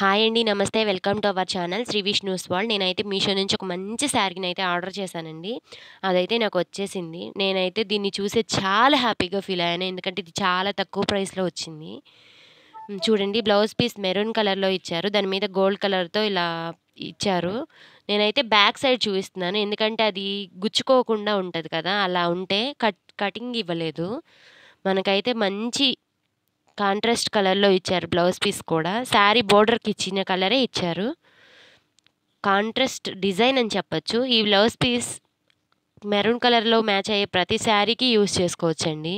Hi అండి. నమస్తే. Welcome to our channel Sri Vishnu's world. నేనైతే మీషో నుంచి ఒక మంచి శారీనైతే ఆర్డర్ చేశానండి. అదైతే నాకొచ్చేసింది. నేనైతే దీన్ని చూసి చాలా హ్యాపీగా ఫీల్ అయ్యాను. ఎందుకంటే ఇది చాలా తక్కువ ప్రైస్‌లో వచ్చింది. చూడండి, బ్లౌజ్ పీస్ మెరూన్ కలర్‌లో ఇచ్చారు. దాని మీద గోల్డ్ కలర్‌తో ఇలా ఇచ్చారు. నేనైతే బ్యాక్ సైడ్ చూపిస్తున్నాను. ఎందుకంటే అది గుచ్చుకోకుండా ఉంటది కదా! అలా ఉంటే కటింగ్ ఇవ్వలేదు. మనకైతే మంచి కాంట్రాస్ట్ కలర్‌లో ఇచ్చారు బ్లౌజ్ పీస్ కూడా. శారీ బోర్డర్‌కి ఇచ్చిన కలరే ఇచ్చారు. కాంట్రాస్ట్ డిజైన్ అని చెప్పొచ్చు. ఈ బ్లౌజ్ పీస్ మెరూన్ కలర్‌లో మ్యాచ్ అయ్యే ప్రతి శారీకి యూజ్ చేసుకోవచ్చండి.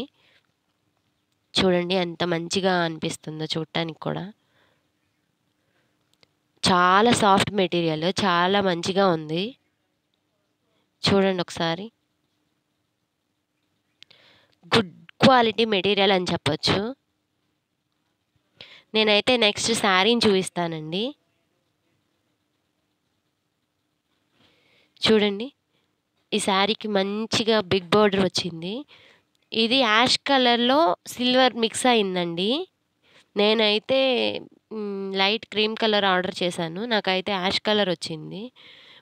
చూడండి ఎంత మంచిగా అనిపిస్తుందో చూడటానికి కూడా. చాలా సాఫ్ట్ మెటీరియల్. చాలా మంచిగా ఉంది. చూడండి ఒకసారి. గుడ్ క్వాలిటీ మెటీరియల్ అని చెప్పొచ్చు. నేనైతే నెక్స్ట్ శారీని చూపిస్తానండి. చూడండి, ఈ శారీకి మంచిగా బిగ్ బోర్డర్ వచ్చింది. ఇది యాష్ కలర్‌లో సిల్వర్ మిక్స్ అయిందండి. నేనైతే లైట్ క్రీమ్ కలర్ ఆర్డర్ చేశాను. నాకైతే యాష్ కలర్ వచ్చింది.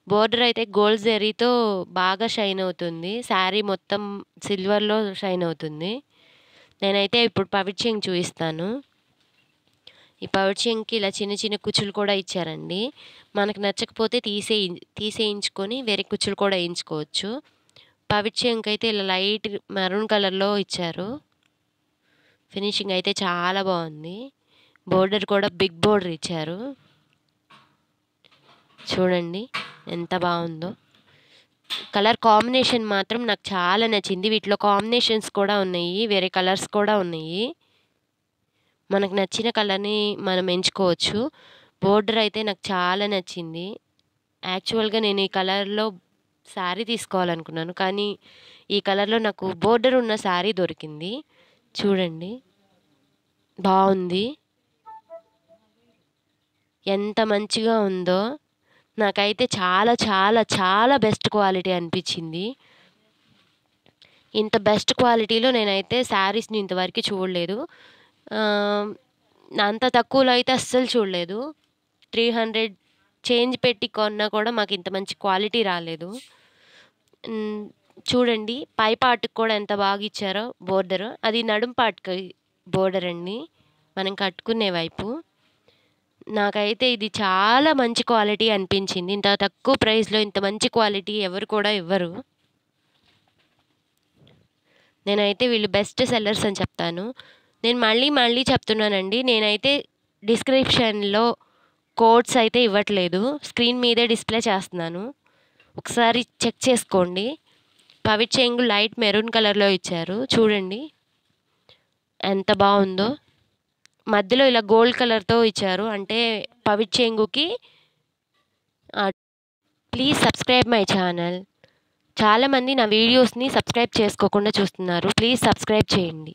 బోర్డర్ అయితే గోల్డ్ జరీతో బాగా షైన్ అవుతుంది. శారీ మొత్తం సిల్వర్‌లో షైన్ అవుతుంది. నేనైతే ఇప్పుడు పవిట్ చెంగు చూపిస్తాను. ఈ పవిట్ చెంగుకి ఇలా చిన్న చిన్న కుచ్చులు కూడా ఇచ్చారండి. మనకు నచ్చకపోతే తీసేయించుకొని వేరే కుచ్చులు కూడా ఏయించుకోవచ్చు. పవిట్ చెంగుకైతే ఇలా లైట్ మెరూన్ కలర్‌లో ఇచ్చారు. ఫినిషింగ్ అయితే చాలా బాగుంది. బోర్డర్ కూడా బిగ్ బోర్డర్ ఇచ్చారు. చూడండి ఎంత బాగుందో. కలర్ కాంబినేషన్ మాత్రం నాకు చాలా నచ్చింది. వీటిలో కాంబినేషన్స్ కూడా ఉన్నాయి. వేరే కలర్స్ కూడా ఉన్నాయి. మనకు నచ్చిన కలర్‌ని మనం ఎంచుకోవచ్చు. బోర్డర్ అయితే నాకు చాలా నచ్చింది. యాక్చువల్‌గా నేను ఈ కలర్‌లో శారీ తీసుకోవాలనుకున్నాను. కానీ ఈ కలర్‌లో నాకు బోర్డర్ ఉన్న శారీ దొరికింది. చూడండి బావుంది. ఎంత మంచిగా ఉందో. నాకైతే చాలా చాలా చాలా బెస్ట్ క్వాలిటీ అనిపించింది. ఇంత బెస్ట్ క్వాలిటీలో నేనైతే శారీస్‌ని ఇంతవరకు చూడలేదు. అంత తక్కువలో అయితే అస్సలు చూడలేదు. 300 చేంజ్ పెట్టి కొన్నా కూడా మాకు ఇంత మంచి క్వాలిటీ రాలేదు. చూడండి పై పార్ట్‌కి కూడా ఎంత బాగా ఇచ్చారో బోర్డర్. అది నడుం పార్ట్‌కి బోర్డర్ అండి, మనం కట్టుకునే వైపు. నాకైతే ఇది చాలా మంచి క్వాలిటీ అనిపించింది. ఇంత తక్కువ ప్రైస్‌లో ఇంత మంచి క్వాలిటీ ఎవరు కూడా ఇవ్వరు. నేనైతే వీళ్ళు బెస్ట్ సెల్లర్స్ అని చెప్తాను. నేను మళ్ళీ చెప్తున్నానండి. నేనైతే డిస్క్రిప్షన్‌లో కోడ్స్ అయితే ఇవ్వట్లేదు. స్క్రీన్ మీదే డిస్‌ప్లే చేస్తున్నాను. ఒకసారి చెక్ చేసుకోండి. పవిట్ చెంగు లైట్ మెరూన్ కలర్‌లో ఇచ్చారు. చూడండి ఎంత బాగుందో. మధ్యలో ఇలా గోల్డ్ కలర్‌తో ఇచ్చారు. అంటే పవిట్ చెంగుకి. Please subscribe my channel. చాలామంది నా వీడియోస్‌ని సబ్స్క్రైబ్ చేసుకోకుండా చూస్తున్నారు. ప్లీజ్ సబ్స్క్రైబ్ చేయండి.